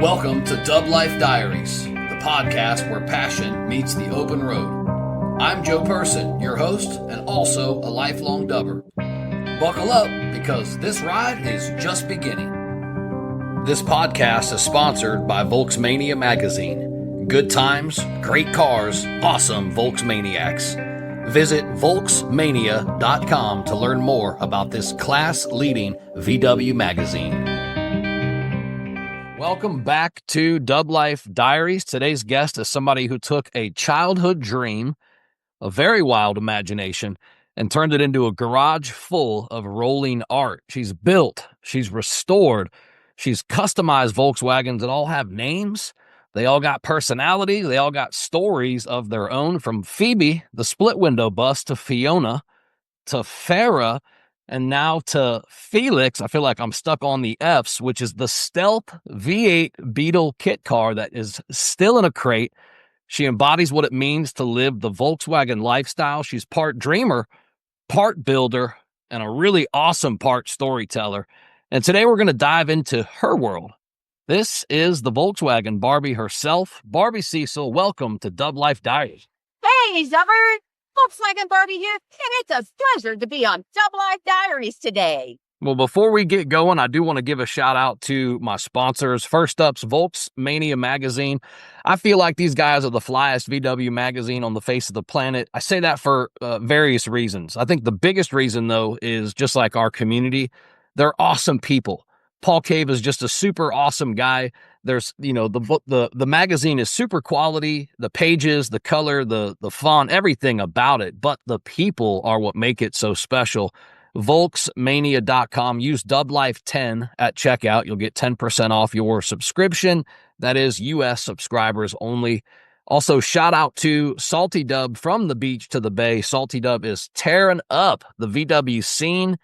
Welcome to DubLife Diaries, the podcast where passion meets the open road. I'm Joe Person, your host, and also a lifelong dubber. Buckle up, because this ride is just beginning. This podcast is sponsored by Volksmania magazine. Good times, great cars, awesome Volksmaniacs. Visit Volksmania.com to learn more about this class-leading VW magazine. Welcome back to DubLife Diaries. Today's guest is somebody who took a childhood dream, a very wild imagination, and turned it into a garage full of rolling art. She's built, she's restored, she's customized Volkswagens that all have names. They all got personality. They all got stories of their own, from Phoebe, the split window bus, to Fiona, to Farrah, and now to Felix. I feel like I'm stuck on the Fs, which is the stealth V8 Beetle kit car that is still in a crate. She embodies what it means to live the Volkswagen lifestyle. She's part dreamer, part builder, and a really awesome part storyteller. And today we're going to dive into her world. This is the Volkswagen Barbie herself, Barbie Cecil. Welcome to DubLife Diaries. Hey, Zubber! Volkswagen Barbie here, and it's a pleasure to be on DubLife Diaries today. Well, before we get going, I do want to give a shout out to my sponsors. First up's Volksmania magazine. I feel like these guys are the flyest VW magazine on the face of the planet. I say that for various reasons. I think the biggest reason, though, is just like our community. They're awesome people. Paul Cave is just a super awesome guy. There's, the magazine is super quality, the pages, the color, the font, everything about it, but the people are what make it so special. Volksmania.com. Use DubLife10 at checkout. You'll get 10% off your subscription. That is U.S. subscribers only. Also, shout out to Salty Dub, from the beach to the bay. Salty Dub is tearing up the VW scene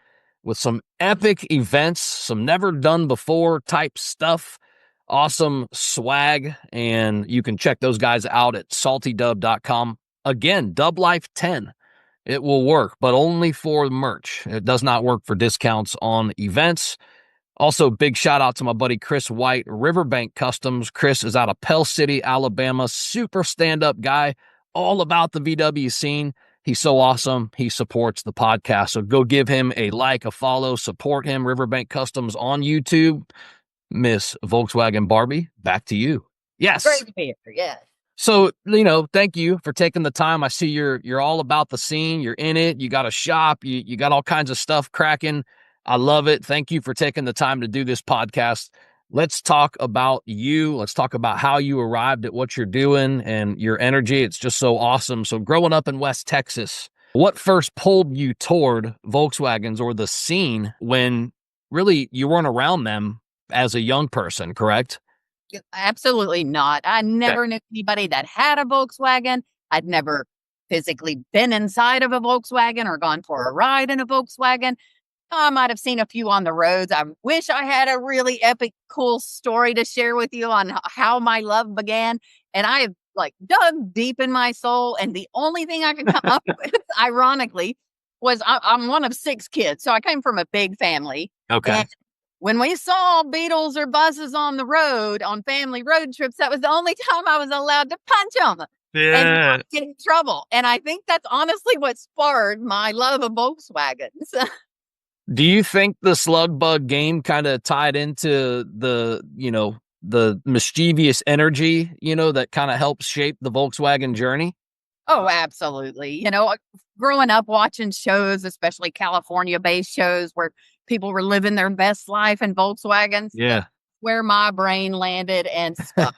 with some epic events, some never done before type stuff, awesome swag, and you can check those guys out at saltydub.com. Again, DubLife10. It will work, but only for merch. It does not work for discounts on events. Also, big shout out to my buddy Chris White, Riverbank Customs. Chris is out of Pell City, Alabama. Super stand-up guy, all about the VW scene. He's so awesome. He supports the podcast. So go give him a like, a follow, support him. Riverbank Customs on YouTube. Miss Volkswagen Barbie, back to you. Yes. Great to be here, yes. So, thank you for taking the time. I see you're all about the scene. You're in it. You got a shop. You got all kinds of stuff cracking. I love it. Thank you for taking the time to do this podcast. Let's talk about you. Let's talk about how you arrived at what you're doing and your energy. It's just so awesome. So growing up in West Texas, what first pulled you toward Volkswagens or the scene when really you weren't around them as a young person, correct? Absolutely not. I never knew anybody that had a Volkswagen. I'd never physically been inside of a Volkswagen or gone for a ride in a Volkswagen. I might have seen a few on the roads. I wish I had a really epic, cool story to share with you on how my love began. And I have dug deep in my soul. And the only thing I could come up with, ironically, was I'm one of 6 kids. So I came from a big family. Okay. And when we saw Beetles or buses on the road, on family road trips, that was the only time I was allowed to punch them. Yeah. And not get in trouble. And I think that's honestly what sparked my love of Volkswagens. Do you think the slug-bug game kind of tied into the mischievous energy, that kind of helps shape the Volkswagen journey? Oh, absolutely. Growing up watching shows, especially California-based shows where people were living their best life in Volkswagens. Yeah. Where my brain landed and stuff.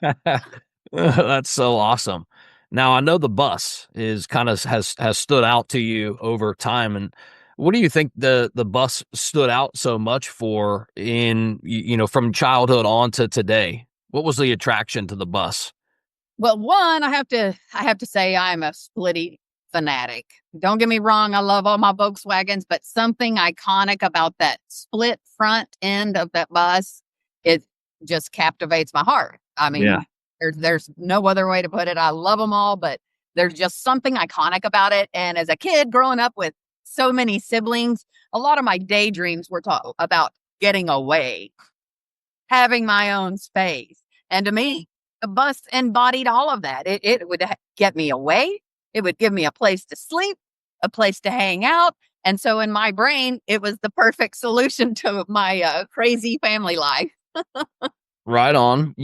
That's so awesome. Now, I know the bus is kind of has stood out to you over time. And what do you think the bus stood out so much for in, from childhood on to today? What was the attraction to the bus? Well, one, I have to say I'm a splitty fanatic. Don't get me wrong, I love all my Volkswagens, but something iconic about that split front end of that bus, it just captivates my heart. I mean, there's no other way to put it. I love them all, but there's just something iconic about it. And as a kid growing up with so many siblings, a lot of my daydreams were about getting away, having my own space. And to me, the bus embodied all of that. It would get me away. It would give me a place to sleep, a place to hang out. And so in my brain, it was the perfect solution to my crazy family life. Right on.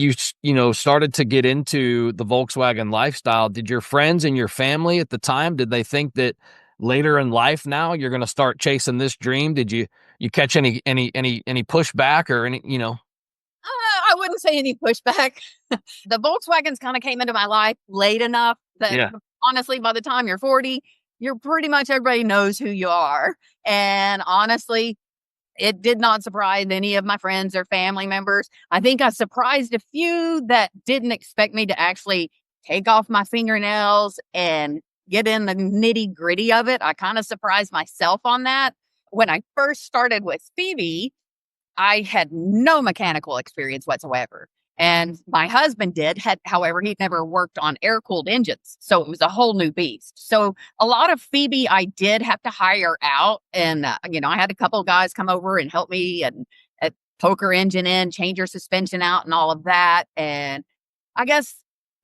Started to get into the Volkswagen lifestyle. Did your friends and your family at the time, did they think that later in life now you're going to start chasing this dream? Did you catch any pushback or any? I wouldn't say any pushback. The Volkswagens kind of came into my life late enough that Yeah. honestly, by the time you're 40, you're pretty much everybody knows who you are. And honestly, it did not surprise any of my friends or family members. I think I surprised a few that didn't expect me to actually take off my fingernails and get in the nitty gritty of it. I kind of surprised myself on that. When I first started with Phoebe, I had no mechanical experience whatsoever. And my husband however, he'd never worked on air-cooled engines. So it was a whole new beast. So a lot of Phoebe I did have to hire out. And, I had a couple of guys come over and help me and poke her engine in, change her suspension out and all of that. And I guess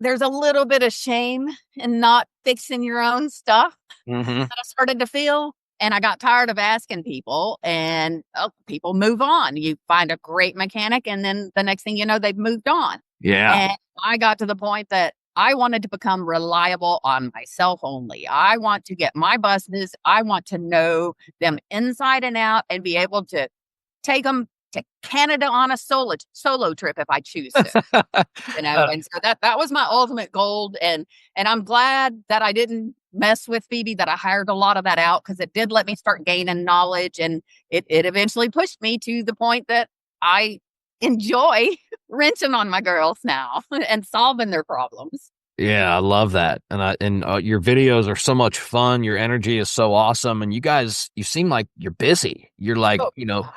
there's a little bit of shame in not fixing your own stuff Mm-hmm. that I started to feel. And I got tired of asking people, and people move on. You find a great mechanic, and then the next thing you know, they've moved on. Yeah. And I got to the point that I wanted to become reliable on myself only. I want to get my buses. I want to know them inside and out and be able to take them to Canada on a solo trip if I choose to. And so that was my ultimate goal. And I'm glad that I didn't mess with Phoebe, that I hired a lot of that out, because it did let me start gaining knowledge, and it eventually pushed me to the point that I enjoy wrenching on my girls now and solving their problems. Yeah, I love that. And your videos are so much fun. Your energy is so awesome. And you guys, you seem like you're busy. You're like, Oh,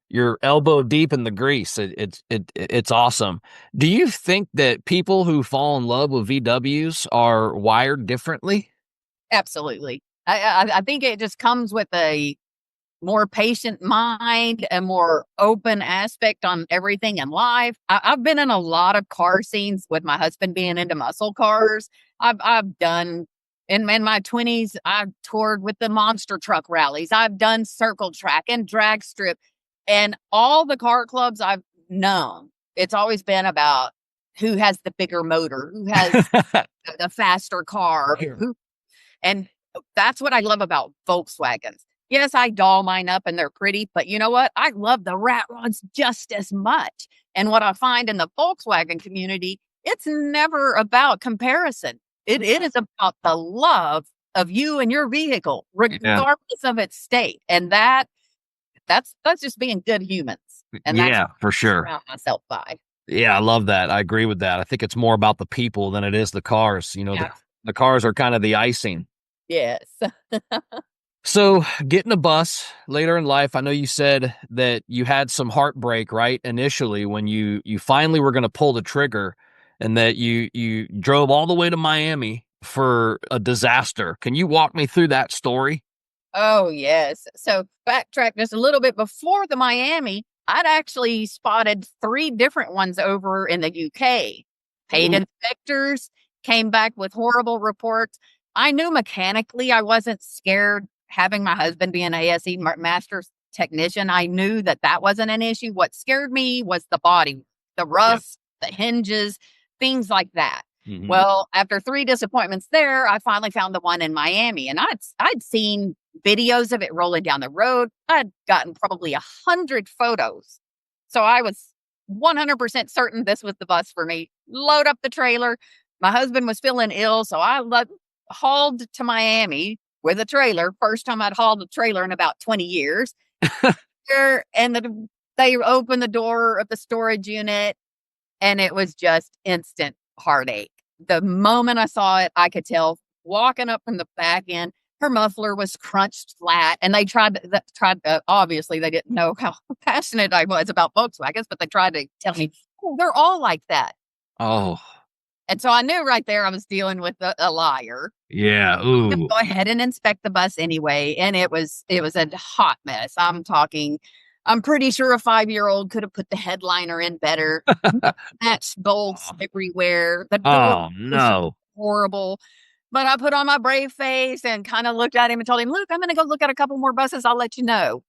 you're elbow deep in the grease. It's awesome. Do you think that people who fall in love with VWs are wired differently? absolutely. I think it just comes with a more patient mind, a more open aspect on everything in life. I've been in a lot of car scenes with my husband being into muscle cars. I've done in my 20s, I've toured with the monster truck rallies. I've done circle track and drag strip, and all the car clubs I've known. It's always been about who has the bigger motor, who has the faster car, and that's what I love about Volkswagens. Yes, I doll mine up and they're pretty, but you know what? I love the rat rods just as much. And what I find in the Volkswagen community, it's never about comparison. It is about the love of you and your vehicle, regardless of its state. And that's just being good humans. And that's Yeah, for what I sure. surround myself by. Yeah, I love that. I agree with that. I think it's more about the people than it is the cars. Yeah. The cars are kind of the icing. Yes. So, getting a bus later in life, I know you said that you had some heartbreak, right? Initially, when you finally were going to pull the trigger, and that you drove all the way to Miami for a disaster. Can you walk me through that story? Oh, yes. So backtrack just a little bit before the Miami, I'd actually spotted 3 different ones over in the UK. Paid inspectors, came back with horrible reports. I knew mechanically I wasn't scared having my husband be an ASE master's technician. I knew that that wasn't an issue. What scared me was the body, the rust, the hinges, things like that. Mhm. Well, after 3 disappointments there, I finally found the one in Miami, and I'd seen videos of it rolling down the road. I'd gotten probably 100 photos. So I was 100% certain this was the bus for me. Load up the trailer. My husband was feeling ill, so I hauled to Miami with a trailer. First time I'd hauled a trailer in about 20 years. And they opened the door of the storage unit, and it was just instant heartache. The moment I saw it, I could tell walking up from the back end, her muffler was crunched flat, and they tried obviously they didn't know how passionate I was about Volkswagens, but they tried to tell me, oh, they're all like that. Oh, And so I knew right there I was dealing with a liar. yeah. Ooh. Go ahead and inspect the bus anyway, and it was a hot mess. I'm talking I'm pretty sure a 5-year-old could have put the headliner in better. Matched bolts everywhere. The door Oh was no. horrible. But I put on my brave face and kind of looked at him and told him, "Look, I'm going to go look at a couple more buses. I'll let you know."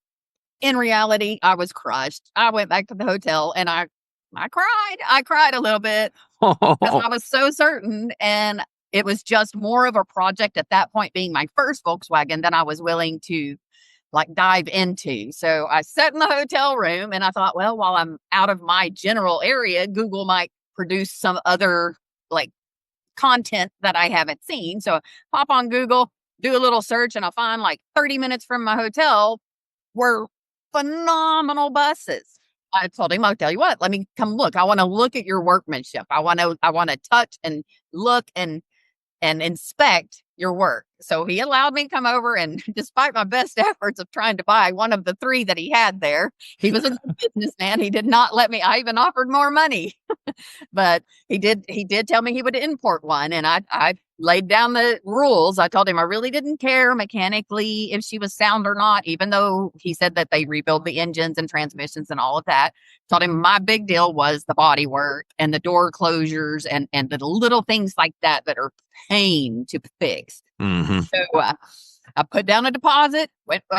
In reality, I was crushed. I went back to the hotel and I cried. I cried a little bit because I was so certain. And it was just more of a project at that point, being my first Volkswagen, than I was willing to like dive into. So I sat in the hotel room and I thought, well, while I'm out of my general area, Google might produce some other like content that I haven't seen. So pop on Google, do a little search, and I find like 30 minutes from my hotel were phenomenal buses. I told him, I'll tell you what, let me come look. I want to look at your workmanship. I want to touch and look and inspect your work. So he allowed me to come over, and despite my best efforts of trying to buy one of the 3 that he had there, he was a good businessman. He did not let me. I even offered more money. But he did tell me he would import one, and I laid down the rules. I told him I really didn't care mechanically if she was sound or not, even though he said that they rebuild the engines and transmissions and all of that. Told him my big deal was the body work and the door closures and the little things like that that are pain to fix. Mm-hmm. So I put down a deposit,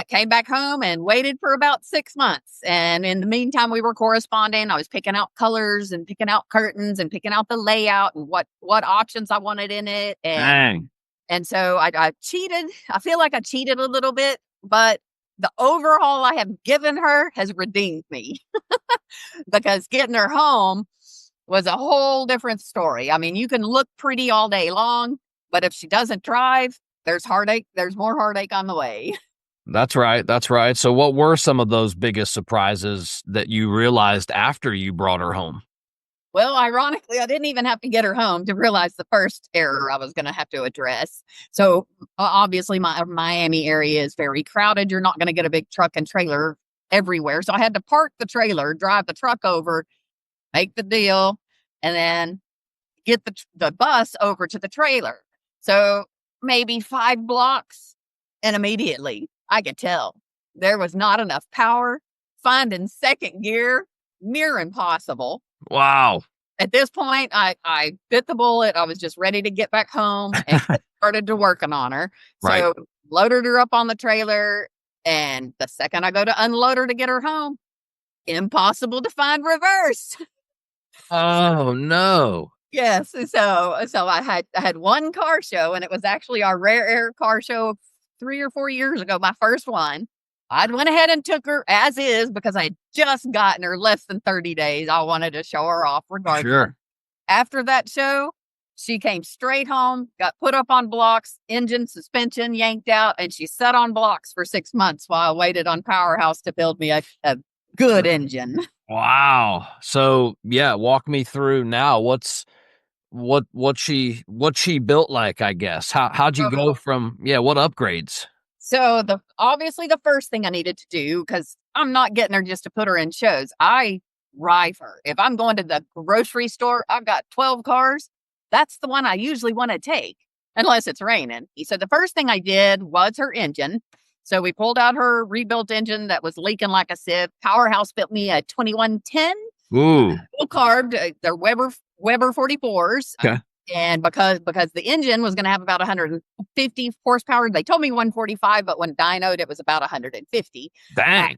came back home and waited for about 6 months. And in the meantime, we were corresponding. I was picking out colors and picking out curtains and picking out the layout and what options I wanted in it. Dang. And so I cheated. I feel like I cheated a little bit, but the overhaul I have given her has redeemed me because getting her home was a whole different story. I mean, you can look pretty all day long, but if she doesn't drive, there's heartache. There's more heartache on the way. That's right. That's right. So what were some of those biggest surprises that you realized after you brought her home? Well, ironically, I didn't even have to get her home to realize the first error I was going to have to address. So obviously my Miami area is very crowded. You're not going to get a big truck and trailer everywhere. So I had to park the trailer, drive the truck over, make the deal, and then get the bus over to the trailer. So maybe 5 blocks, and immediately I could tell there was not enough power. Finding second gear, near impossible. Wow. At this point, I bit the bullet. I was just ready to get back home and started to working on her. Right. So loaded her up on the trailer, and the second I go to unload her to get her home, impossible to find reverse. Oh no. Yes. So I had one car show, and it was actually our rare air car show 3 or 4 years ago, my first one. I went ahead and took her as is because I had just gotten her less than 30 days. I wanted to show her off regardless. Sure. After that show, she came straight home, got put up on blocks, engine, suspension yanked out, and she sat on blocks for 6 months while I waited on Powerhouse to build me a good engine. Wow. So yeah, walk me through now. What she built like, I guess. How'd you go from what upgrades? So obviously the first thing I needed to do, because I'm not getting her just to put her in shows, I drive her. If I'm going to the grocery store, I've got 12 cars. That's the one I usually want to take, unless it's raining. So the first thing I did was her engine. So we pulled out her rebuilt engine that was leaking like a sieve. Powerhouse built me a 2110. Ooh. Full carb. They're Weber 44s. Okay. And because the engine was going to have about 150 horsepower, they told me 145, but when dynoed, it was about 150. Dang.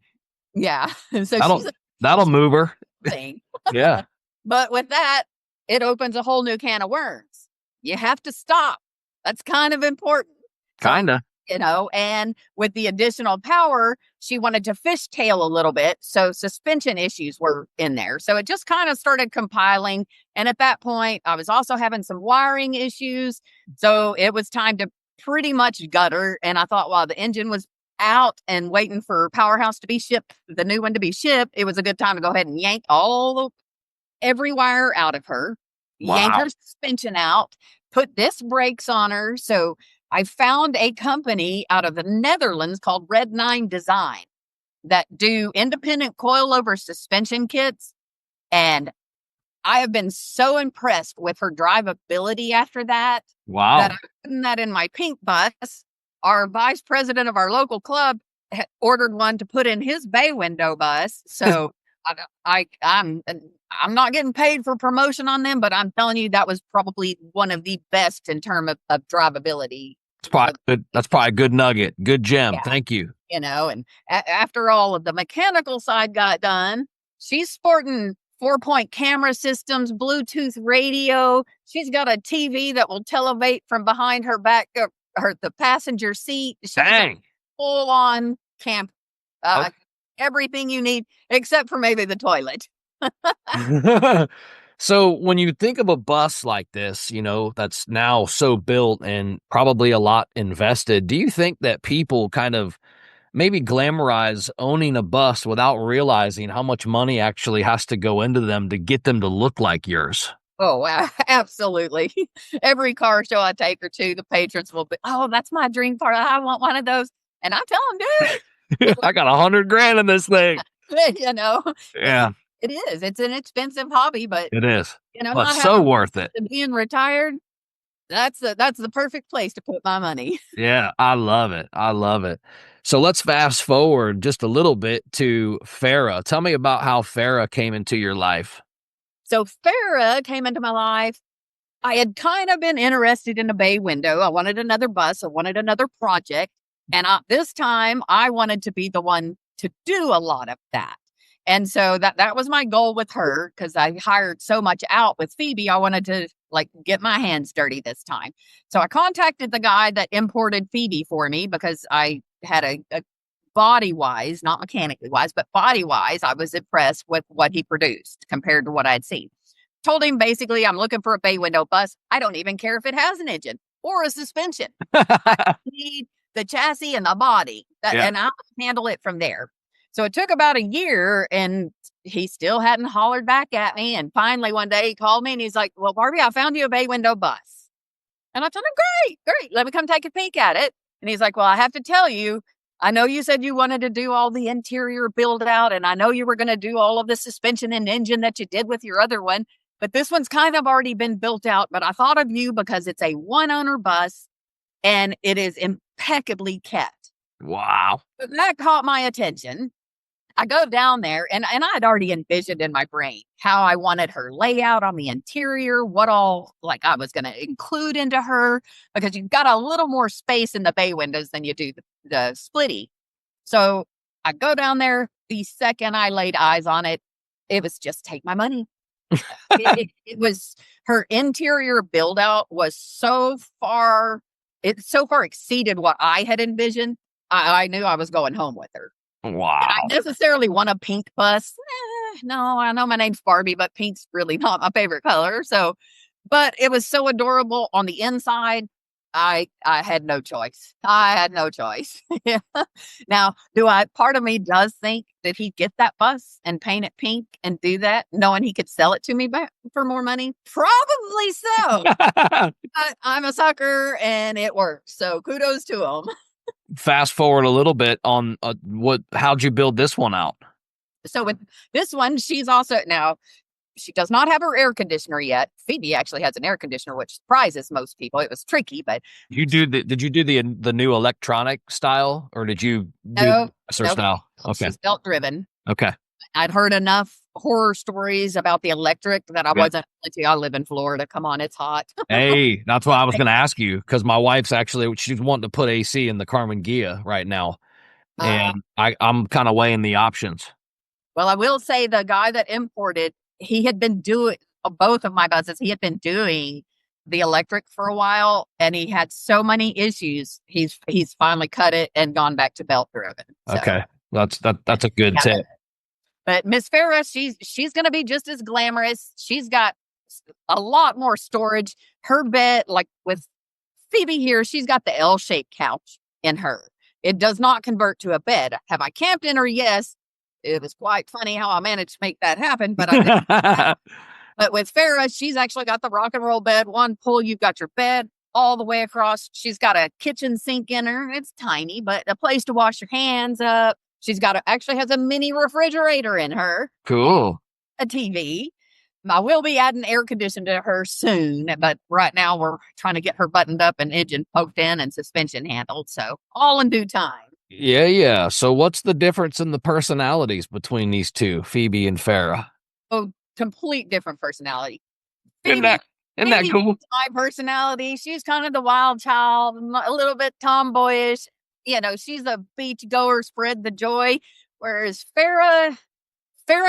Yeah. So that'll move her. Thing. Yeah. But with that, it opens a whole new can of worms. You have to stop. That's kind of important. Kinda. And with the additional power, she wanted to fishtail a little bit. So suspension issues were in there. So it just kind of started compiling. And at that point, I was also having some wiring issues. So it was time to pretty much gut her. And I thought, while the engine was out and waiting for Powerhouse to be shipped, the new one to be shipped, it was a good time to go ahead and yank every wire out of her, yank her suspension out, put disc brakes on her. So I found a company out of the Netherlands called Red 9 Design that do independent coilover suspension kits. And I have been so impressed with her drivability after that. Wow. That I'm putting that in my pink bus. Our vice president of our local club ordered one to put in his bay window bus. So I'm not getting paid for promotion on them, but I'm telling you that was probably one of the best in terms of drivability. It's probably good. That's probably a good nugget. Good gem. Yeah. Thank you. And after all of the mechanical side got done, she's sporting 4-point camera systems, Bluetooth radio. She's got a TV that will televate from behind her back, the passenger seat. She's Dang. Full on camp, Okay. everything you need except for maybe the toilet. So when you think of a bus like this, that's now so built and probably a lot invested, do you think that people kind of maybe glamorize owning a bus without realizing how much money actually has to go into them to get them to look like yours? Oh, wow. Absolutely. Every car show I take or two, the patrons will be, oh, that's my dream car. I want one of those. And I tell them, dude, I got $100,000 in this thing. Yeah, it is. It's an expensive hobby, but it is. But not so worth it. being retired, that's the perfect place to put my money. Yeah, I love it. I love it. So let's fast forward just a little bit to Farrah. Tell me about how Farrah came into your life. So Farrah came into my life. I had kind of been interested in a bay window. I wanted another bus. I wanted another project. And this time I wanted to be the one to do a lot of that. And so that was my goal with her, because I hired so much out with Phoebe. I wanted to get my hands dirty this time. So I contacted the guy that imported Phoebe for me, because I had a body wise, not mechanically wise, but body wise, I was impressed with what he produced compared to what I had seen. Told him basically, I'm looking for a bay window bus. I don't even care if it has an engine or a suspension. I need the chassis and the body, and I'll handle it from there. So it took about a year, and he still hadn't hollered back at me. And finally, one day he called me and he's like, well, Barbie, I found you a bay window bus. And I told him, great. Let me come take a peek at it. And he's like, well, I have to tell you, I know you said you wanted to do all the interior build out, and I know you were going to do all of the suspension and engine that you did with your other one, but this one's kind of already been built out. But I thought of you because it's a one-owner bus and it is impeccably kept. Wow. But that caught my attention. I go down there, and I had already envisioned in my brain how I wanted her layout on the interior, what all I was going to include into her, because you've got a little more space in the bay windows than you do the splitty. So I go down there. The second I laid eyes on it, it was just take my money. It was, her interior build out was so far exceeded what I had envisioned. I knew I was going home with her. Wow. I necessarily want a pink bus. No, I know my name's Barbie, but pink's really not my favorite color. So, but it was so adorable on the inside. I had no choice. Yeah. Now, part of me does think that he'd get that bus and paint it pink and do that, knowing he could sell it to me back for more money? Probably so. But I'm a sucker and it works. So kudos to him. Fast forward a little bit on how'd you build this one out? So with this one, she's also, now she does not have her air conditioner yet. Phoebe actually has an air conditioner, which surprises most people. It was tricky, but did you do the new electronic style, or did you do no style? Okay. She's belt driven. Okay. I'd heard enough horror stories about the electric that I wasn't. I live in Florida. Come on, it's hot. Hey, that's what I was going to ask you, because my wife's she's wanting to put AC in the Carmen Ghia right now, and I'm kind of weighing the options. Well, I will say the guy that imported, he had been doing both of my buses. He had been doing the electric for a while, and he had so many issues. He's finally cut it and gone back to belt driven. So. Okay, that's a good tip. But Miss Farrah, she's going to be just as glamorous. She's got a lot more storage. Her bed, like with Phoebe here, she's got the L-shaped couch in her. It does not convert to a bed. Have I camped in her? Yes. It was quite funny how I managed to make that happen, but I didn't. But with Farrah, she's actually got the rock and roll bed. One pull, you've got your bed all the way across. She's got a kitchen sink in her. It's tiny, but a place to wash your hands up. She's actually has a mini refrigerator in her. Cool. A TV. I will be adding air conditioning to her soon, but right now we're trying to get her buttoned up and engine poked in and suspension handled. So all in due time. Yeah, yeah. So what's the difference in the personalities between these two, Phoebe and Farrah? Oh, complete different personality. Isn't Phoebe that isn't that Phoebe cool? fits my personality. She's kind of the wild child, a little bit tomboyish. She's a beach goer, spread the joy. Whereas Farrah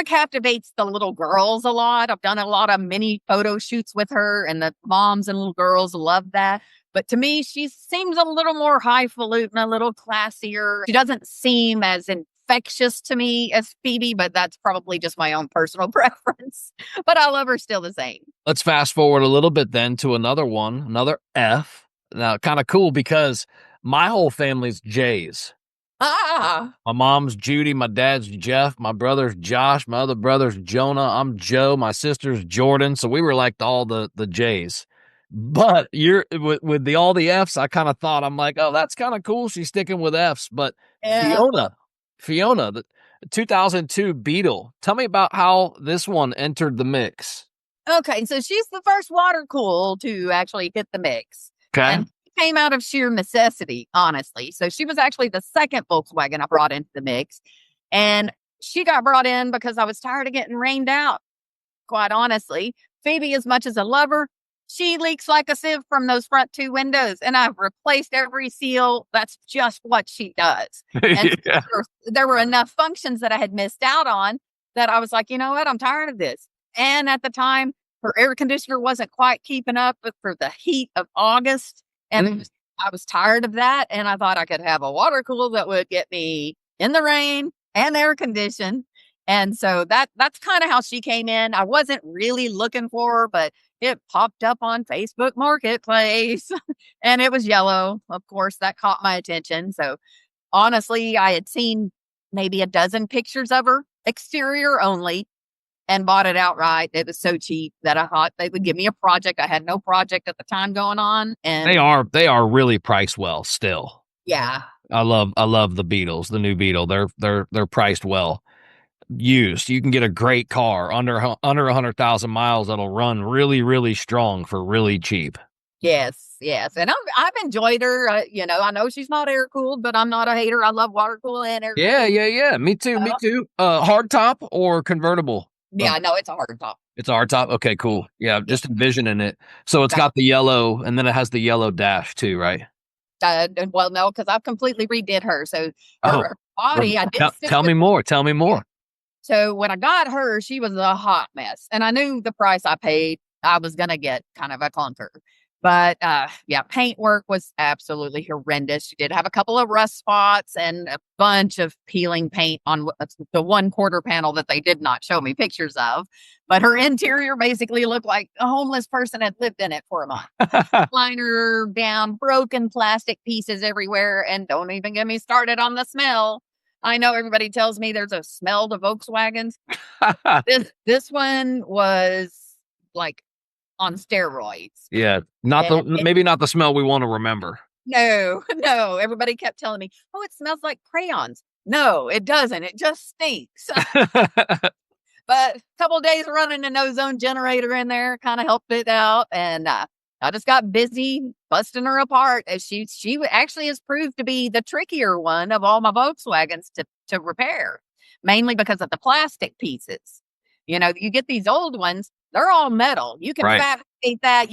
captivates the little girls a lot. I've done a lot of mini photo shoots with her, and the moms and little girls love that. But to me, she seems a little more highfalutin, a little classier. She doesn't seem as infectious to me as Phoebe, but that's probably just my own personal preference. But I love her still the same. Let's fast forward a little bit then to another one, another F. Now, kind of cool because my whole family's J's. Ah, My mom's Judy, my dad's Jeff, my brother's Josh, my other brother's Jonah, I'm Joe, my sister's Jordan. So we were like all the J's. But you're with the all the F's, I kind of thought I'm like, oh, that's kind of cool. She's sticking with F's. But yeah. Fiona, the 2002 Beetle. Tell me about how this one entered the mix. Okay, so she's the first water cool to actually hit the mix. Okay. And she came out of sheer necessity, honestly. So she was actually the second Volkswagen I brought into the mix. And she got brought in because I was tired of getting rained out, quite honestly. Phoebe, as much as I love her, she leaks like a sieve from those front two windows. And I've replaced every seal. That's just what she does. And Yeah. there were enough functions that I had missed out on that I was like, you know what? I'm tired of this. And at the time, her air conditioner wasn't quite keeping up for the heat of August. And I was tired of that. And I thought I could have a water cooler that would get me in the rain and air conditioned. And so that's kind of how she came in. I wasn't really looking for her, but it popped up on Facebook Marketplace and it was yellow. Of course, that caught my attention. So honestly, I had seen maybe a dozen pictures of her, exterior only, and bought it outright. It was so cheap that I thought they would give me a project. I had no project at the time going on. They And are really priced well still. yeah, I love the Beetles, the new Beetle. They're priced well. Used. You can get a great car under 100,000 miles that'll run really, really strong for really cheap. yes, yes. And I've enjoyed her. I know she's not air cooled, but I'm not a hater. I love water cool and air Yeah, cooled. yeah, yeah. Me too. Me too. Hard top or convertible? Yeah, no, it's a hard top. It's a hard top. Okay, cool. Yeah, Yeah. just envisioning it. So it's got the yellow, and then it has the yellow dash too, right? Well, no, because I've completely redid her. So Oh, her body, I did stick tell with. me more. Tell me more. So when I got her, she was a hot mess. And I knew the price I paid, I was going to get kind of a clunker. But yeah, paint work was absolutely horrendous. She did have a couple of rust spots and a bunch of peeling paint on the one quarter panel that they did not show me pictures of. But her interior basically looked like a homeless person had lived in it for a month. Liner down, broken plastic pieces everywhere. And don't even get me started on the smell. I know everybody tells me there's a smell to Volkswagens. This one was like on steroids. Yeah, maybe not the smell we want to remember. No, no. Everybody kept telling me, "Oh, it smells like crayons." No, it doesn't. It just stinks. But a couple of days running an ozone generator in there kind of helped it out, and I just got busy busting her apart. As she actually has proved to be the trickier one of all my Volkswagens to repair, mainly because of the plastic pieces. You get these old ones; they're all metal. You can Right. fabricate that.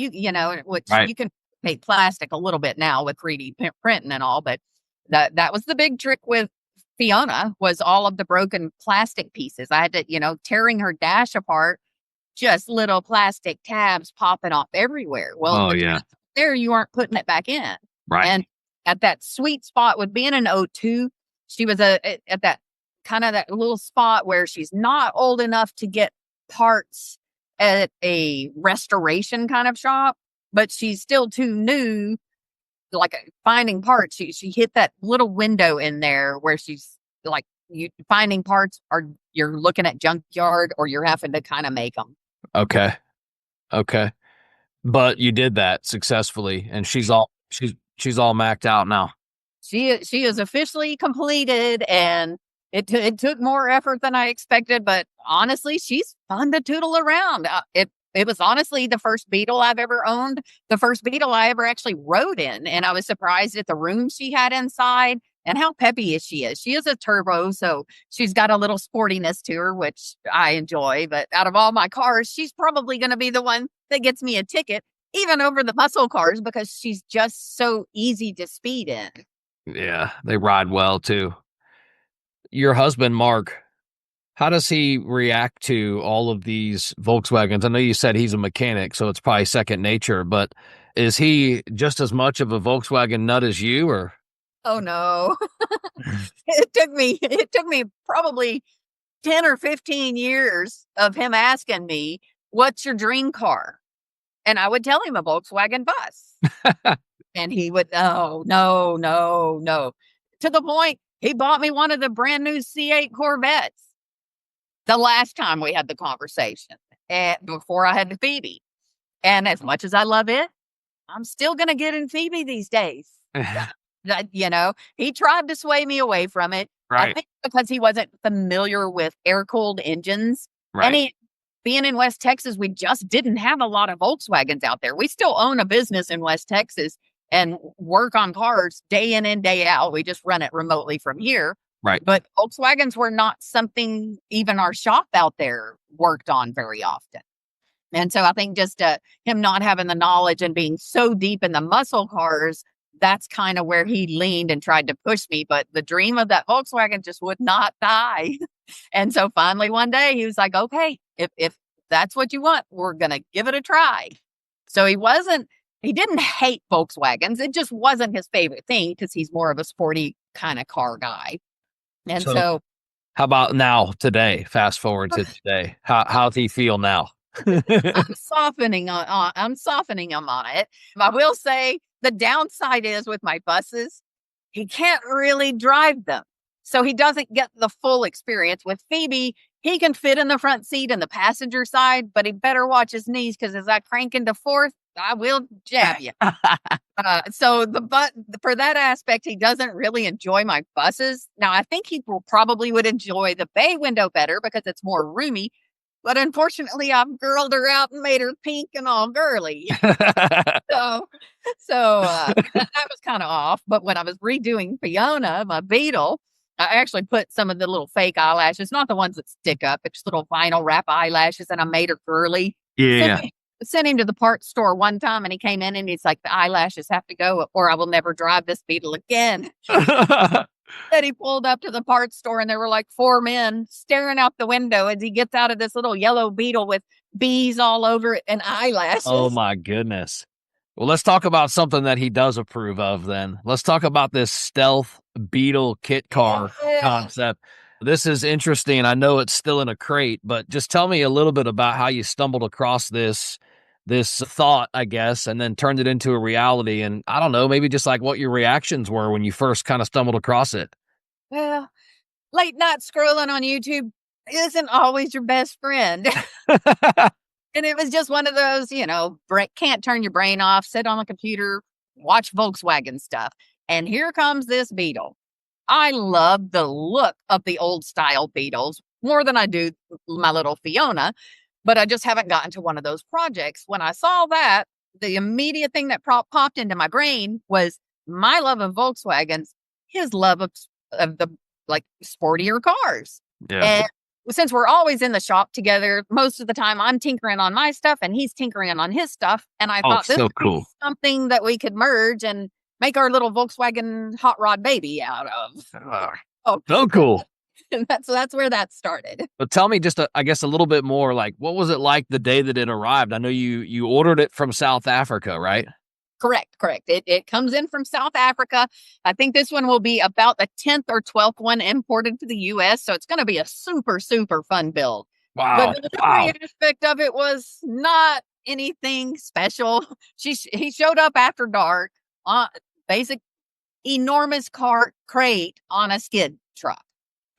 Which Right. you can make plastic a little bit now with 3D printing and all, but that was the big trick with Fiona was all of the broken plastic pieces. I had to, tearing her dash apart, just little plastic tabs popping off everywhere. Well, Oh the yeah. there you aren't putting it back in. Right. And at that sweet spot with being an O2, she was at that kind of that little spot where she's not old enough to get parts at a restoration kind of shop, but she's still too new like finding parts. She hit that little window in there where she's like, you finding parts are you're looking at junkyard or you're having to kind of make them. Okay. Okay. But you did that successfully, and she's all macked out now. She is officially completed, and it took more effort than I expected, but honestly, she's fun to toodle around. It was honestly the first Beetle I've ever owned, the first Beetle I ever actually rode in, and I was surprised at the room she had inside and how peppy she is. She is a turbo, so she's got a little sportiness to her, which I enjoy. But out of all my cars, she's probably going to be the one that gets me a ticket, even over the muscle cars, because she's just so easy to speed in. Yeah, they ride well too. Your husband, Mark, how does he react to all of these Volkswagens? I know you said he's a mechanic, so it's probably second nature, but is he just as much of a Volkswagen nut as you, or? Oh no. It took me probably 10 or 15 years of him asking me, "What's your dream car?" And I would tell him a Volkswagen bus. And he would, "No, no, no, no." To the point, he bought me one of the brand new C8 Corvettes the last time we had the conversation, before I had the Phoebe. And as much as I love it, I'm still gonna get in Phoebe these days. He tried to sway me away from it. I Right, think because he wasn't familiar with air-cooled engines. And right. being in West Texas, we just didn't have a lot of Volkswagens out there. We still own a business in West Texas and work on cars day in and day out. We just run it remotely from here. Right. But Volkswagens were not something even our shop out there worked on very often. And so I think just him not having the knowledge and being so deep in the muscle cars, that's kind of where he leaned and tried to push me. But the dream of that Volkswagen just would not die. And so finally one day he was like, "Okay, if that's what you want, we're going to give it a try." So he didn't hate Volkswagens. It just wasn't his favorite thing because he's more of a sporty kind of car guy. And So so how about now, today? Fast forward to today. How's he feel now? I'm softening him on it. I will say the downside is with my buses, he can't really drive them. So he doesn't get the full experience. With Phoebe, he can fit in the front seat and the passenger side, but he better watch his knees because as I crank into fourth, I will jab you. So for that aspect, he doesn't really enjoy my buses. Now, I think he probably would enjoy the bay window better because it's more roomy. But unfortunately, I've girled her out and made her pink and all girly. So, that was kind of off. But when I was redoing Fiona, my Beetle, I actually put some of the little fake eyelashes, not the ones that stick up, but just little vinyl wrap eyelashes, and I made her girly. Yeah. Sent him to the parts store one time, and he came in and he's like, "The eyelashes have to go, or I will never drive this Beetle again." That he pulled up to the parts store, and there were like 4 men staring out the window as he gets out of this little yellow Beetle with bees all over it and eyelashes. Oh my goodness. Well, let's talk about something that he does approve of then. Let's talk about this stealth Beetle kit car Yeah. concept. This is interesting. I know it's still in a crate, but just tell me a little bit about how you stumbled across this thought, I guess, and then turned it into a reality. And I don't know, maybe just like what your reactions were when you first kind of stumbled across it. Well, late night scrolling on YouTube isn't always your best friend. And it was just one of those, can't turn your brain off, sit on the computer, watch Volkswagen stuff. And here comes this Beetle. I love the look of the old style Beetles more than I do my little Fiona, but I just haven't gotten to one of those projects. When I saw that, the immediate thing that popped into my brain was my love of Volkswagens, his love of the like sportier cars. Yeah. And since we're always in the shop together, most of the time I'm tinkering on my stuff and he's tinkering on his stuff. And I thought this so would be cool. something that we could merge and make our little Volkswagen hot rod baby out of. Oh, So cool. that's where that started. But tell me just, I guess, a little bit more, like, what was it like the day that it arrived? I know you ordered it from South Africa, right? Correct. It comes in from South Africa. I think this one will be about the 10th or 12th one imported to the US. So it's going to be a super, super fun build. Wow. But the delivery aspect of it was not anything special. He showed up after dark on basic enormous crate on a skid truck.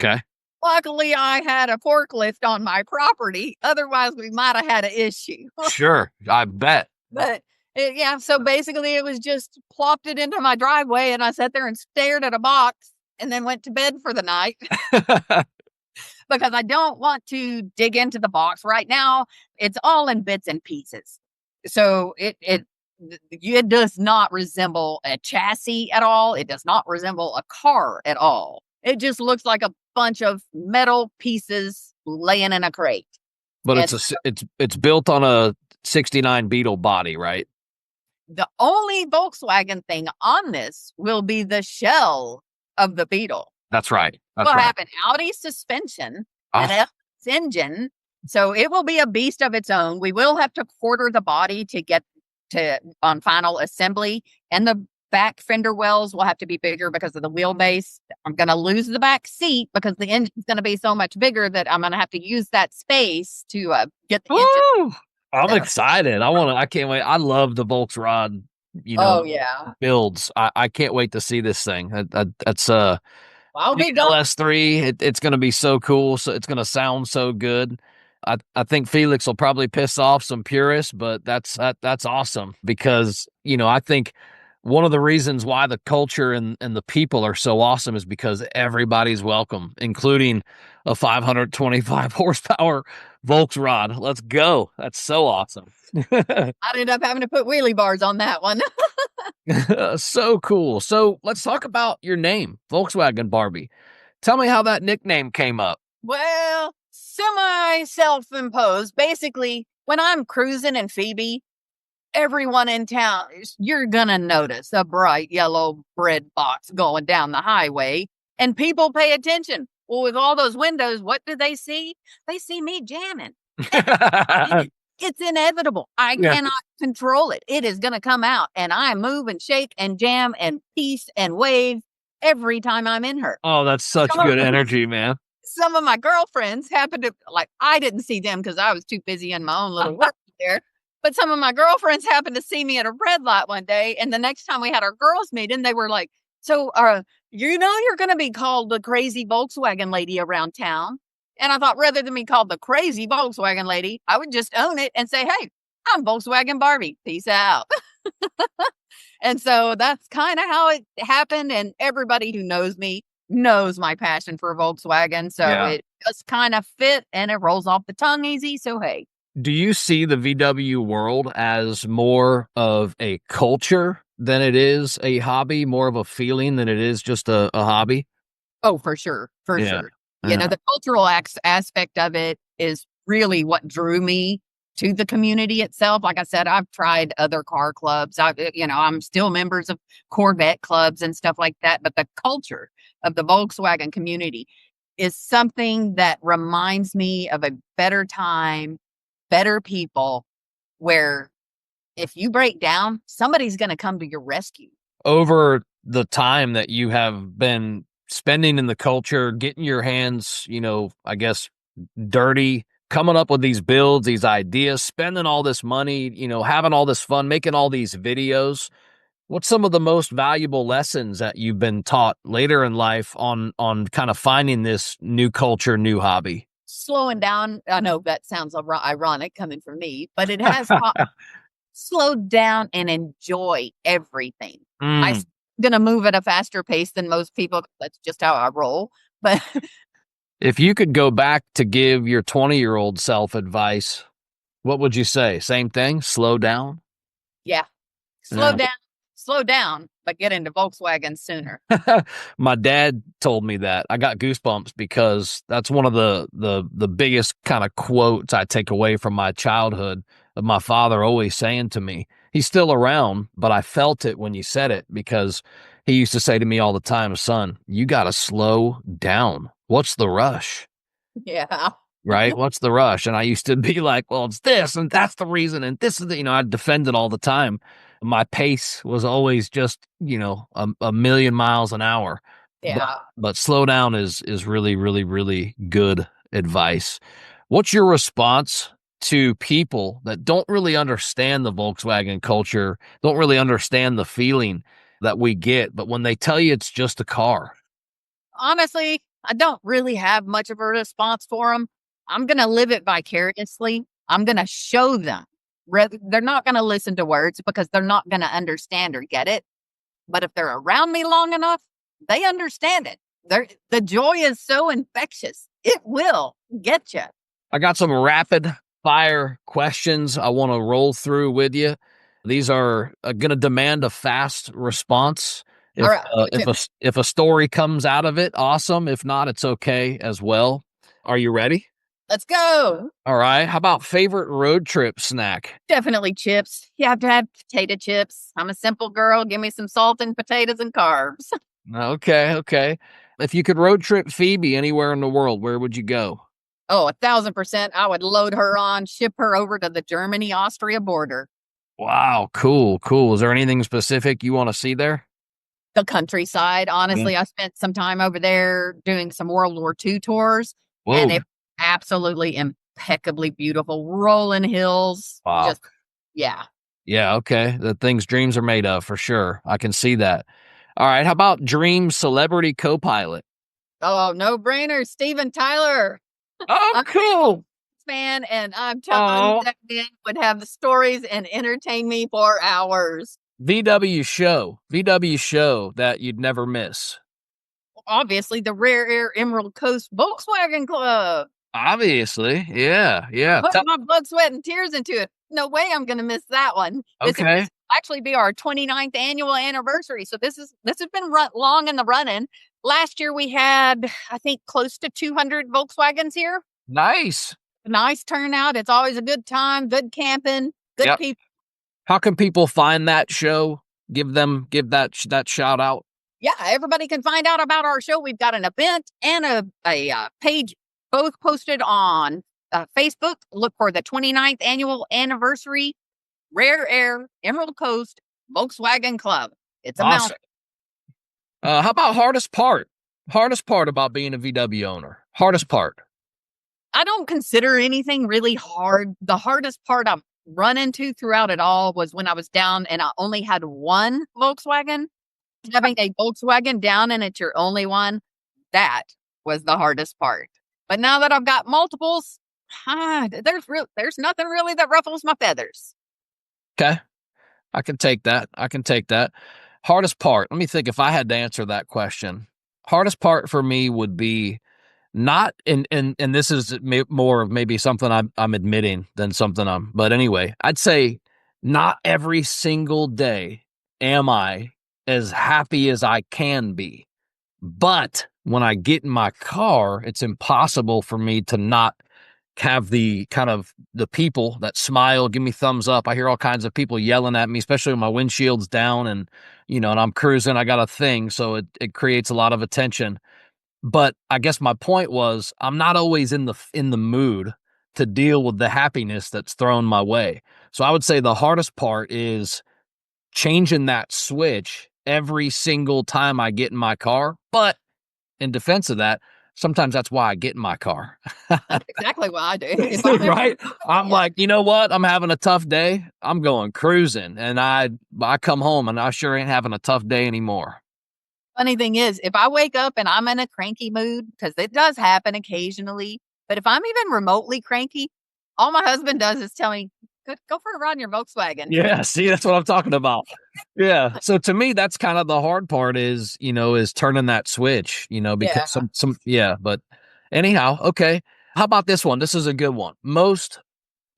Okay. Luckily, I had a forklift on my property. Otherwise, we might have had an issue. Sure. I bet. But so basically it was just plopped it into my driveway and I sat there and stared at a box and then went to bed for the night because I don't want to dig into the box right now. It's all in bits and pieces. So It does not resemble a chassis at all. It does not resemble a car at all. It just looks like a bunch of metal pieces laying in a crate. But And it's built on a 69 Beetle body, right? the only Volkswagen thing on this will be the shell of the Beetle. That's right. That's We'll right. have an Audi suspension, an Ah, F engine, so it will be a beast of its own. We will have to quarter the body to get to on final assembly, and the back fender wells will have to be bigger because of the wheelbase. I'm going to lose the back seat because the engine's going to be so much bigger that I'm going to have to use that space to get the engine. woo! I'm there. excited. I can't wait. I love the Volkswagen, Oh yeah, builds. I can't wait to see this thing. That's I'll be the gone. LS3. It's going to be so cool. So it's going to sound so good. I think Felix will probably piss off some purists, but that's awesome because I think one of the reasons why the culture and the people are so awesome is because everybody's welcome, including a 525 horsepower Volkswagen. Let's go. That's so awesome. I ended up having to put wheelie bars on that one. So cool. So let's talk about your name, Volkswagen Barbie. Tell me how that nickname came up. Well, semi self-imposed. Basically, when I'm cruising in Phoebe, everyone in town, you're gonna notice a bright yellow bread box going down the highway, and people pay attention. Well, with all those windows, what do they see? They see me jamming. It's inevitable. I Yeah. cannot control it. It is gonna come out, and I move and shake and jam and peace and wave every time I'm in her. Oh, that's such good energy, man. Some of my girlfriends happened to I didn't see them because I was too busy in my own little work there. But some of my girlfriends happened to see me at a red light one day, and the next time we had our girls meeting, they were like, "So, you're going to be called the crazy Volkswagen lady around town." And I thought, rather than be called the crazy Volkswagen lady, I would just own it and say, "Hey, I'm Volkswagen Barbie. Peace out." And so that's kind of how it happened. And everybody who knows me knows my passion for Volkswagen. So Yeah. it just kind of fit and it rolls off the tongue easy. So, hey. Do you see the VW world as more of a culture than it is a hobby, more of a feeling than it is just a hobby? Oh, for sure. For Yeah. sure. Yeah. The cultural aspect of it is really what drew me to the community itself. Like I said, I've tried other car clubs. I'm still members of Corvette clubs and stuff like that. But the culture of the Volkswagen community is something that reminds me of a better time, better people, where if you break down, somebody's going to come to your rescue. Over the time that you have been spending in the culture, getting your hands, I guess, dirty, coming up with these builds, these ideas, spending all this money, having all this fun, making all these videos. What's some of the most valuable lessons that you've been taught later in life on kind of finding this new culture, new hobby? Slowing down. I know that sounds ironic coming from me, but it has taught slow down and enjoy everything. I'm going to move at a faster pace than most people. That's just how I roll. But if you could go back to give your 20-year-old self advice, what would you say? Same thing? Slow down? Yeah. Slow down, but get into Volkswagen sooner. My dad told me that. I got goosebumps because that's one of the biggest kind of quotes I take away from my childhood of my father always saying to me. He's still around, but I felt it when you said it because he used to say to me all the time, "Son, you got to slow down. What's the rush?" Yeah. Right? What's the rush? And I used to be like, well, it's this, and that's the reason, and this is I'd defend it all the time. My pace was always just, a million miles an hour. Yeah. But slow down is really, really, really good advice. What's your response to people that don't really understand the Volkswagen culture, don't really understand the feeling that we get, but when they tell you it's just a car? Honestly, I don't really have much of a response for them. I'm going to live it vicariously. I'm going to show them. They're not going to listen to words because they're not going to understand or get it. But if they're around me long enough, they understand it. The joy is so infectious. It will get you. I got some rapid fire questions I want to roll through with you. These are going to demand a fast response. All If right, give it to me. if a story comes out of it, awesome. If not, it's okay as well. Are you ready? Let's go. All right. How about favorite road trip snack? Definitely chips. You have to have potato chips. I'm a simple girl. Give me some salt and potatoes and carbs. Okay, okay. If you could road trip Phoebe anywhere in the world, where would you go? Oh, 1,000%. I would load her on, ship her over to the Germany-Austria border. Wow, cool, cool. Is there anything specific you want to see there? The countryside. Yeah. Honestly, I spent some time over there doing some World War II tours, and Whoa. it absolutely impeccably beautiful. Rolling hills. Wow. Just, yeah. Yeah, okay. The things dreams are made of for sure. I can see that. All right. How about dream celebrity co-pilot? Oh, no brainer. Steven Tyler. Oh, I'm cool. a fan, and I'm telling you, Oh. that man would have the stories and entertain me for hours. VW show that you'd never miss. Obviously, the Rare Air Emerald Coast Volkswagen Club. Obviously. Yeah, yeah. Put my blood, sweat, and tears into it. No way I'm gonna miss that one. This Okay. will actually be our 29th annual anniversary, so this has been long in the running. Last year, we had, I think, close to 200 Volkswagens here. Nice. Nice turnout. It's always a good time, good camping, good Yep. people. How can people find that show? Give that shout out. Yeah, everybody can find out about our show. We've got an event and a page, both posted on Facebook. Look for the 29th annual anniversary Rare Air Emerald Coast Volkswagen Club. It's a Awesome. mouth. How about hardest part? Hardest part about being a VW owner. Hardest part. I don't consider anything really hard. The hardest part I've run into throughout it all was when I was down and I only had one Volkswagen. Having a Volkswagen down and it's your only one, that was the hardest part. But now that I've got multiples, there's nothing really that ruffles my feathers. Okay. I can take that. I can take that. Hardest part. Let me think if I had to answer that question. Hardest part for me would be not and this is more of maybe something I'm admitting than something but anyway, I'd say not every single day am I as happy as I can be. But when I get in my car, it's impossible for me to not have the kind of the people that smile, give me thumbs up. I hear all kinds of people yelling at me, especially when my windshield's down and, and I'm cruising, I got a thing. So it creates a lot of attention. But I guess my point was I'm not always in the mood to deal with the happiness that's thrown my way. So I would say the hardest part is changing that switch every single time I get in my car. But in defense of that, sometimes that's why I get in my car. That's exactly what I do. Right? I'm like, you know what? I'm having a tough day. I'm going cruising. And I come home and I sure ain't having a tough day anymore. Funny thing is, if I wake up and I'm in a cranky mood, because it does happen occasionally, but if I'm even remotely cranky, all my husband does is tell me, go for a ride in your Volkswagen. Yeah, see, that's what I'm talking about. Yeah. So to me, that's kind of the hard part is turning that switch, because but anyhow, okay. How about this one? This is a good one. Most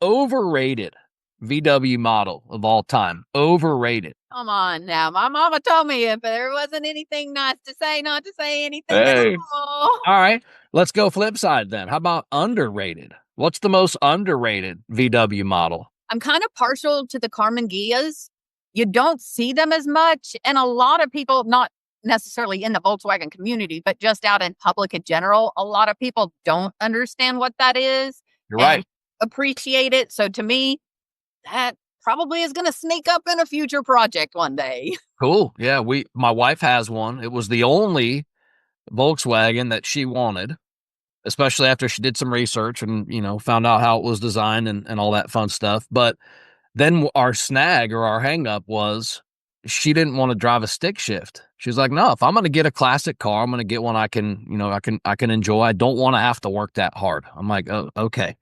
overrated VW model of all time. Overrated. Come on now. My mama told me if there wasn't anything nice to say, not to say anything Hey. at all. All right. Let's go flip side then. How about underrated? What's the most underrated VW model? I'm kind of partial to the Carmen Gias. You don't see them as much. And a lot of people, not necessarily in the Volkswagen community, but just out in public in general, a lot of people don't understand what that is. You're right. Appreciate it. So to me, that probably is going to sneak up in a future project one day. Cool. Yeah, my wife has one. It was the only Volkswagen that she wanted, especially after she did some research and, found out how it was designed and all that fun stuff. But then our snag or our hang up was she didn't want to drive a stick shift. She was like, no, if I'm going to get a classic car, I'm going to get one I can enjoy. I don't want to have to work that hard. I'm like, oh, okay.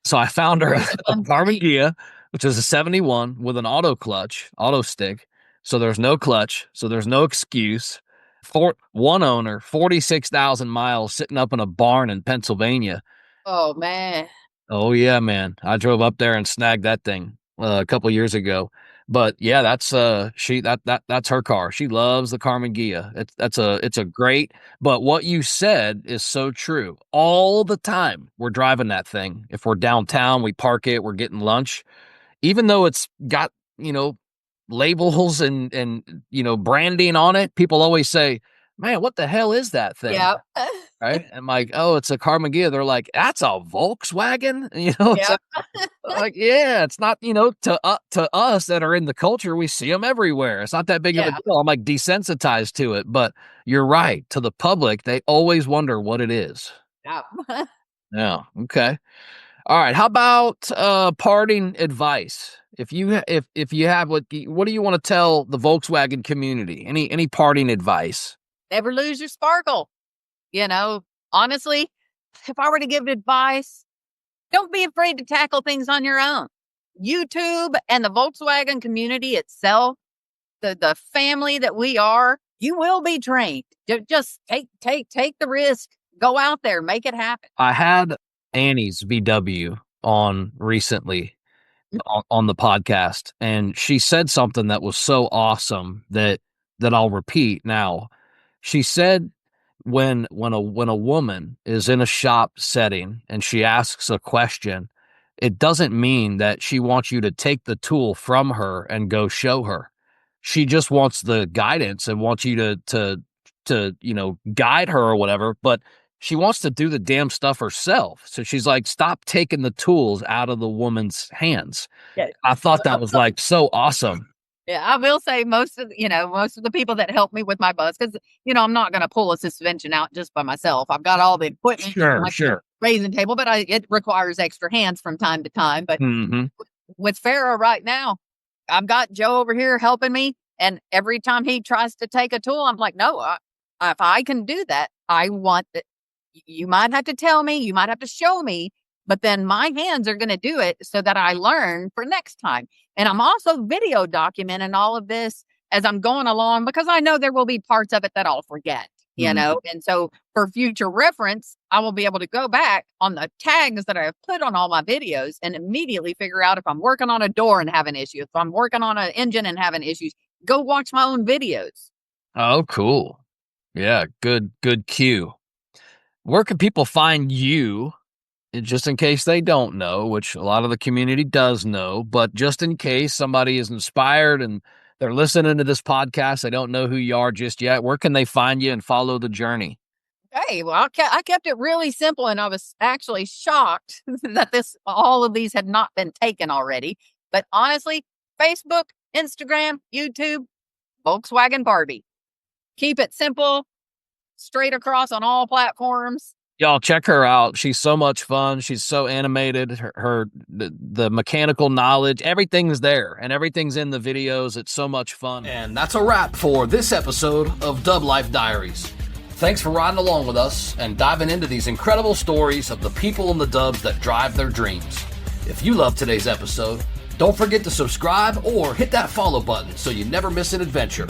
So I found her a Barbie Gia, which is a 71 with an auto stick. So there's no clutch. So there's no excuse. One owner, 46,000 miles sitting up in a barn in Pennsylvania. Oh, man. Oh, yeah, man. I drove up there and snagged that thing. a couple years ago. But yeah, that's that's her car. She loves the Carmen Ghia. It's a great. But what you said is so true. All the time we're driving that thing. If we're downtown, we park it. We're getting lunch, even though it's got labels and branding on it. People always say, "Man, what the hell is that thing?" Yeah. Right? I'm like, "Oh, it's a Carmen Ghia." They're like, "That's a Volkswagen?" It's Yeah. like, yeah, it's not, to us that are in the culture, we see them everywhere. It's not that big of a Yeah. deal. I'm like desensitized to it, but you're right. To the public, they always wonder what it is. Yeah. Yeah. Okay. All right. How about parting advice? If you have what do you want to tell the Volkswagen community? Any parting advice? Never lose your sparkle. Honestly, if I were to give advice, don't be afraid to tackle things on your own. YouTube and the Volkswagen community itself, the family that we are, you will be trained. Just take the risk. Go out there, make it happen. I had Annie's VW on recently on the podcast, and she said something that was so awesome that I'll repeat now. She said when a woman is in a shop setting and she asks a question, it doesn't mean that she wants you to take the tool from her and go show her. She just wants the guidance and wants you to guide her or whatever, but she wants to do the damn stuff herself. So she's like, stop taking the tools out of the woman's hands. Yeah. I thought that was like so awesome. Yeah, I will say most of the people that help me with my bus, because I'm not going to pull a suspension out just by myself. I've got all the equipment, like Sure. raising table, but it requires extra hands from time to time. But Mm-hmm. with Farrah right now, I've got Joe over here helping me, and every time he tries to take a tool, I'm like, no, if I can do that, I want it. You might have to tell me, you might have to show me, but then my hands are going to do it so that I learn for next time. And I'm also video documenting all of this as I'm going along, because I know there will be parts of it that I'll forget, Mhm. And so for future reference, I will be able to go back on the tags that I have put on all my videos and immediately figure out if I'm working on a door and having issues, if I'm working on an engine and having issues, go watch my own videos. Oh, cool. Yeah, good cue. Where can people find you, just in case they don't know, which a lot of the community does know, but just in case somebody is inspired and they're listening to this podcast, they don't know who you are just yet, where can they find you and follow the journey? Hey, well, I kept it really simple, and I was actually shocked that all of these had not been taken already. But honestly, Facebook, Instagram, YouTube, Volkswagen Barbie. Keep it simple, straight across on all platforms. Y'all check her out. She's so much fun. She's so animated. The mechanical knowledge, everything's there, and everything's in the videos. It's so much fun. And that's a wrap for this episode of DubLife Diaries. Thanks for riding along with us and diving into these incredible stories of the people and the dubs that drive their dreams. If you love today's episode, don't forget to subscribe or hit that follow button so you never miss an adventure.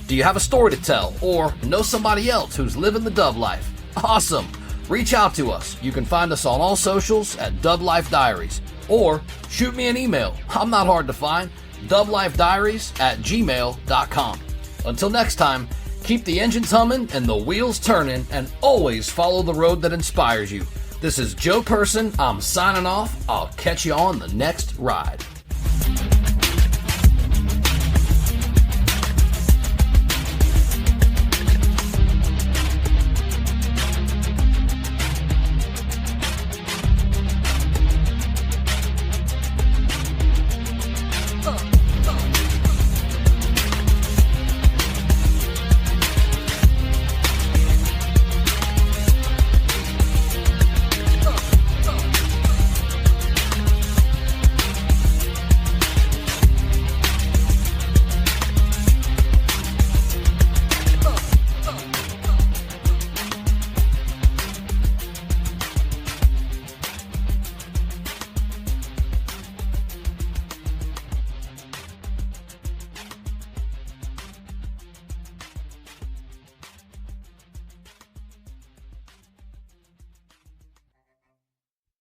Do you have a story to tell or know somebody else who's living the dub life? Awesome! Reach out to us. You can find us on all socials at DubLife Diaries, or shoot me an email. I'm not hard to find. DubLifeDiaries@gmail.com. Until next time, keep the engines humming and the wheels turning, and always follow the road that inspires you. This is Joe Person. I'm signing off. I'll catch you on the next ride.